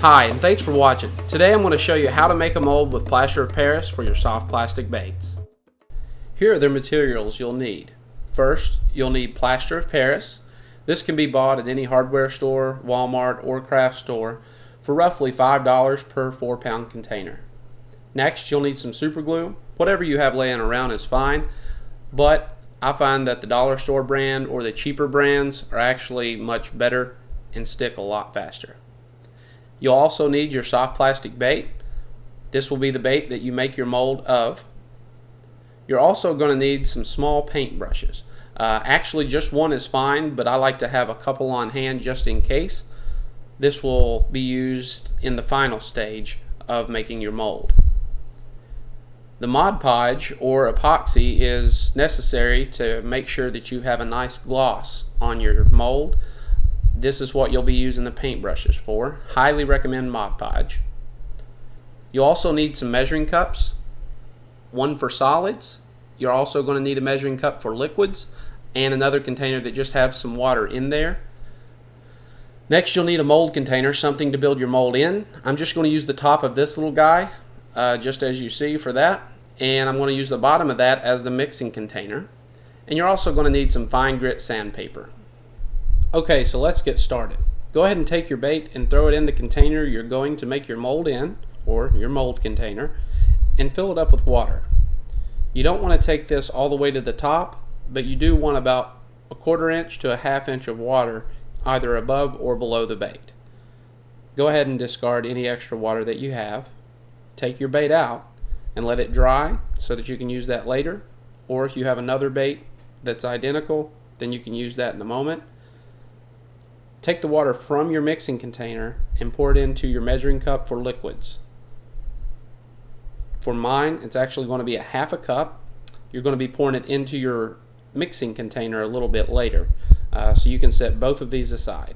Hi, and thanks for watching. Today I'm going to show you how to make a mold with plaster of Paris for your soft plastic baits. Here are the materials you'll need. First, you'll need plaster of Paris. This can be bought at any hardware store, Walmart, or craft store for roughly $5 per 4-pound container. Next, you'll need some super glue. Whatever you have laying around is fine, but I find that the dollar store brand or the cheaper brands are actually much better and stick a lot faster. You'll also need your soft plastic bait. This will be the bait that you make your mold of. You're also going to need some small paint brushes. Actually just one is fine, but I like to have a couple on hand just in case. This will be used in the final stage of making your mold. The Mod Podge or epoxy is necessary to make sure that you have a nice gloss on your mold. This is what you'll be using the paint brushes for. Highly recommend Mod Podge. You'll also need some measuring cups, one for solids. You're also going to need a measuring cup for liquids and another container that just has some water in there. Next, you'll need a mold container, something to build your mold in. I'm just going to use the top of this little guy, just as you see for that, and I'm going to use the bottom of that as the mixing container. And you're also going to need some fine grit sandpaper. Okay, so let's get started. Go ahead and take your bait and throw it in the container you're going to make your mold in, or your mold container, and fill it up with water. You don't want to take this all the way to the top, but you do want about 1/4 inch to 1/2 inch of water either above or below the bait. Go ahead and discard any extra water that you have. Take your bait out and let it dry so that you can use that later, or if you have another bait that's identical, then you can use that in a moment. Take the water from your mixing container and pour it into your measuring cup for liquids. For mine, it's actually going to be a 1/2 cup. You're going to be pouring it into your mixing container a little bit later, so you can set both of these aside.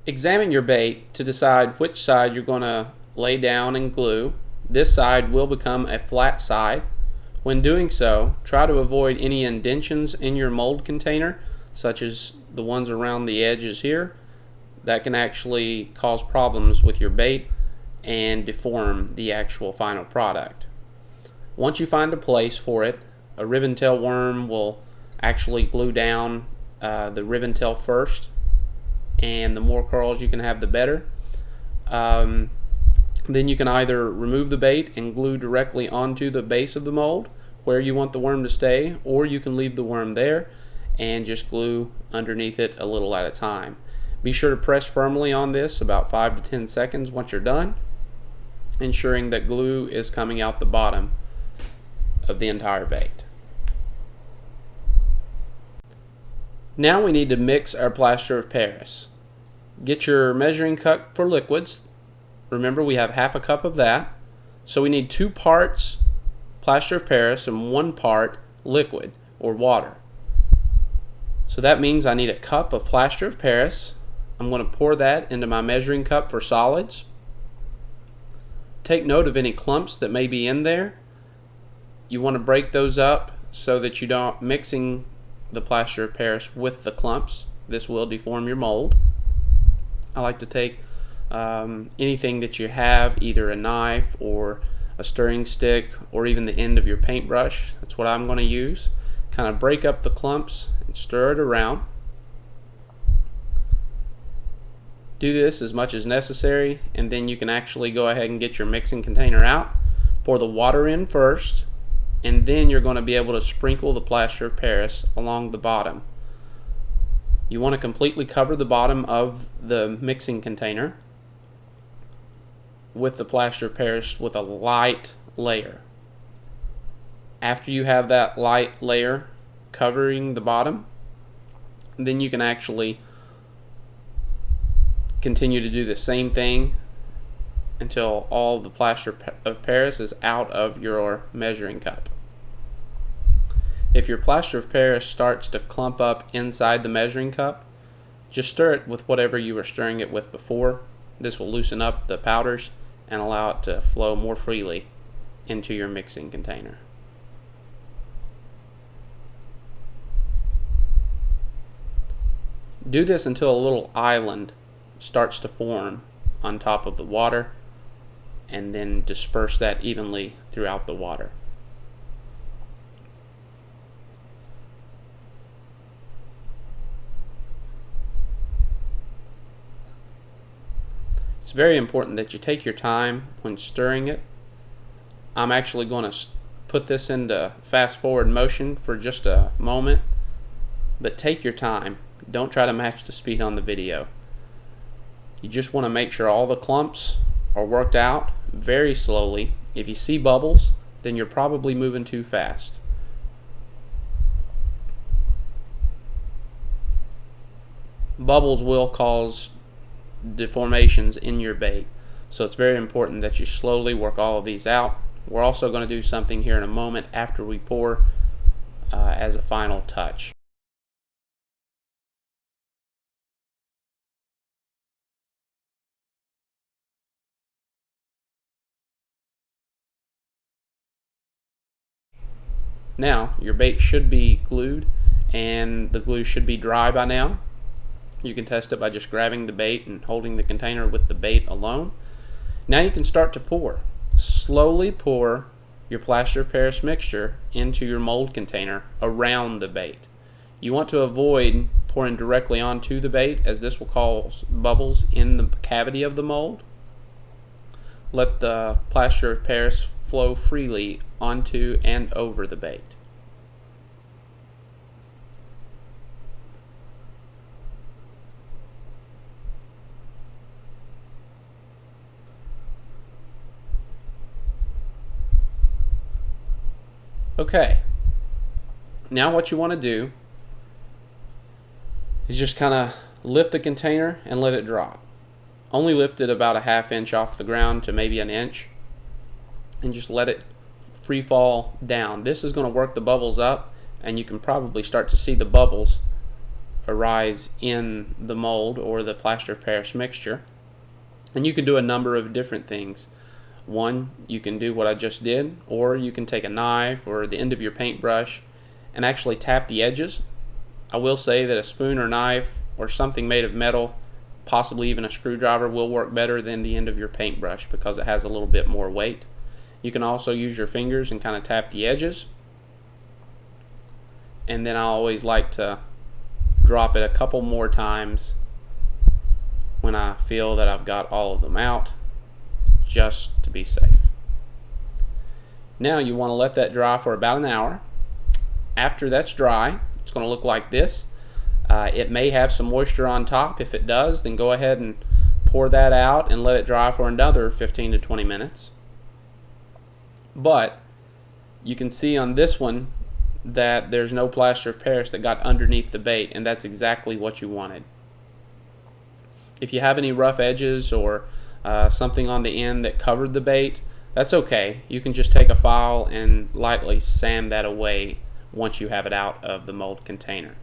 Examine your bait to decide which side you're going to lay down and glue. This side will become a flat side. When doing so, try to avoid any indentions in your mold container, such as the ones around the edges here. That can actually cause problems with your bait and deform the actual final product. Once you find a place for it, a ribbon tail worm will actually glue down the ribbon tail first, and the more curls you can have, the better. Then you can either remove the bait and glue directly onto the base of the mold where you want the worm to stay, or you can leave the worm there and just glue underneath it a little at a time. Be sure to press firmly on this about 5 to 10 seconds once you're done, ensuring that glue is coming out the bottom of the entire bait. Now we need to mix our plaster of Paris. Get your measuring cup for liquids. Remember, we have 1/2 cup of that. So we need 2 parts plaster of Paris and 1 part liquid or water. So that means I need a cup of plaster of Paris. I'm going to pour that into my measuring cup for solids. Take note of any clumps that may be in there. You want to break those up so that you don't mixing the plaster of Paris with the clumps. This will deform your mold. I like to take anything that you have, either a knife or a stirring stick or even the end of your paintbrush. That's what I'm going to use. Kind of break up the clumps and stir it around. Do this as much as necessary, and then you can actually go ahead and get your mixing container out. Pour the water in first, and then you're going to be able to sprinkle the plaster of Paris along the bottom. You want to completely cover the bottom of the mixing container with the plaster of Paris with a light layer. After you have that light layer covering the bottom, then you can actually continue to do the same thing until all the plaster of Paris is out of your measuring cup. If your plaster of Paris starts to clump up inside the measuring cup, just stir it with whatever you were stirring it with before. This will loosen up the powders and allow it to flow more freely into your mixing container. Do this until a little island starts to form on top of the water, and then disperse that evenly throughout the water. It's very important that you take your time when stirring it. I'm actually going to put this into fast forward motion for just a moment, but take your time. Don't try to match the speed on the video. You just want to make sure all the clumps are worked out very slowly. If you see bubbles, then you're probably moving too fast. Bubbles will cause deformations in your bait, so it's very important that you slowly work all of these out. We're also going to do something here in a moment after we pour as a final touch. Now your bait should be glued, and the glue should be dry by now. You can test it by just grabbing the bait and holding the container with the bait alone. Now you can start to pour. Slowly pour your plaster of Paris mixture into your mold container around the bait. You want to avoid pouring directly onto the bait, as this will cause bubbles in the cavity of the mold. Let the plaster of Paris flow freely onto and over the bait. Okay, now what you want to do is just kind of lift the container and let it drop. Only lift it about a ½ inch off the ground to maybe an inch, and just let it free fall down. This is going to work the bubbles up, and you can probably start to see the bubbles arise in the mold or the plaster of Paris mixture. And you can do a number of different things. One, you can do what I just did, or you can take a knife or the end of your paintbrush and actually tap the edges. I will say that a spoon or knife or something made of metal, possibly even a screwdriver, will work better than the end of your paintbrush because it has a little bit more weight. You can also use your fingers and kind of tap the edges. And then I always like to drop it a couple more times when I feel that I've got all of them out, just to be safe. Now you want to let that dry for about an hour. After that's dry, it's going to look like this. It may have some moisture on top. If it does, then go ahead and pour that out and let it dry for another 15 to 20 minutes. But you can see on this one that there's no plaster of Paris that got underneath the bait, and that's exactly what you wanted. If you have any rough edges or something on the end that covered the bait, that's okay. You can just take a file and lightly sand that away once you have it out of the mold container.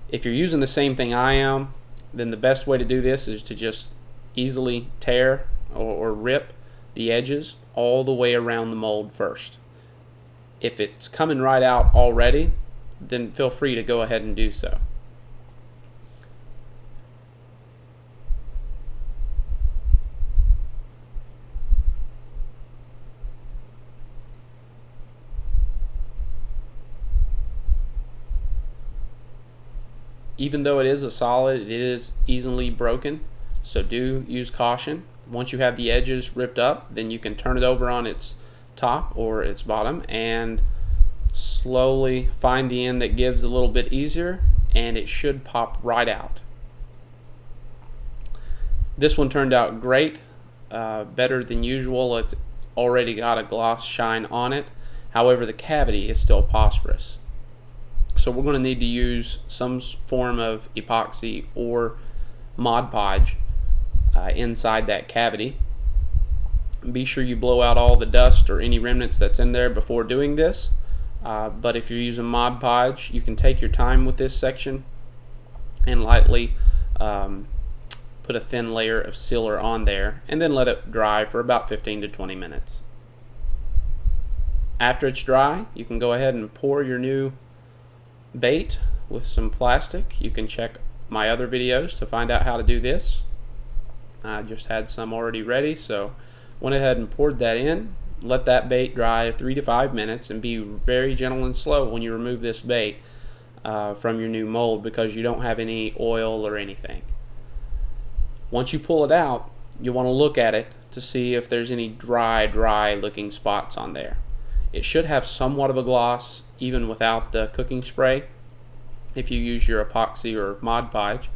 If you're using the same thing I am, then the best way to do this is to just easily tear or rip the edges all the way around the mold first. If it's coming right out already, then feel free to go ahead and do so. Even though it is a solid, it is easily broken, so do use caution. Once you have the edges ripped up, then you can turn it over on its top or its bottom and slowly find the end that gives a little bit easier, and it should pop right out. This one turned out great, better than usual. It's already got a gloss shine on it. However, the cavity is still phosphorus. So we're going to need to use some form of epoxy or Mod Podge inside that cavity. Be sure you blow out all the dust or any remnants that's in there before doing this. But if you're using Mod Podge, you can take your time with this section and lightly put a thin layer of sealer on there and then let it dry for about 15 to 20 minutes. After it's dry, you can go ahead and pour your new bait with some plastic. You can check my other videos to find out how to do this. I just had some already ready, so went ahead and poured that in. Let that bait dry 3 to 5 minutes, and be very gentle and slow when you remove this bait from your new mold, because you don't have any oil or anything. Once you pull it out, you want to look at it to see if there's any dry looking spots on there. It should have somewhat of a gloss even without the cooking spray if you use your epoxy or Mod Podge,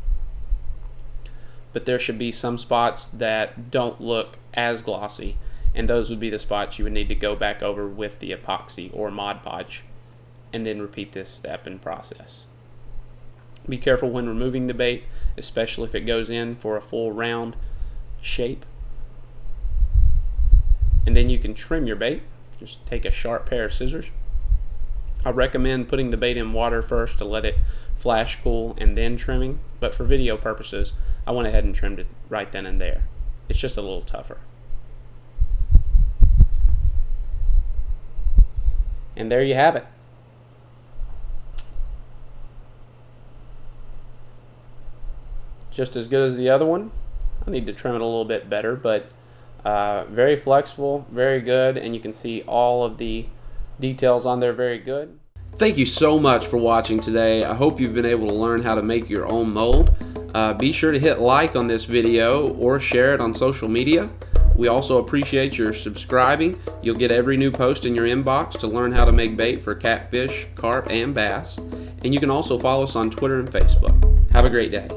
but there should be some spots that don't look as glossy, and those would be the spots you would need to go back over with the epoxy or Mod Podge and then repeat this step and process. Be careful when removing the bait, especially if it goes in for a full round shape. And then you can trim your bait. Just take a sharp pair of scissors. I recommend putting the bait in water first to let it flash cool and then trimming, but for video purposes I went ahead and trimmed it right then and there. It's just a little tougher. And there you have it. Just as good as the other one. I need to trim it a little bit better, but very flexible, very good, and you can see all of the details on there very good. Thank you so much for watching today. I hope you've been able to learn how to make your own mold. Be sure to hit like on this video or share it on social media. We also appreciate your subscribing. You'll get every new post in your inbox to learn how to make bait for catfish, carp, and bass. And you can also follow us on Twitter and Facebook. Have a great day.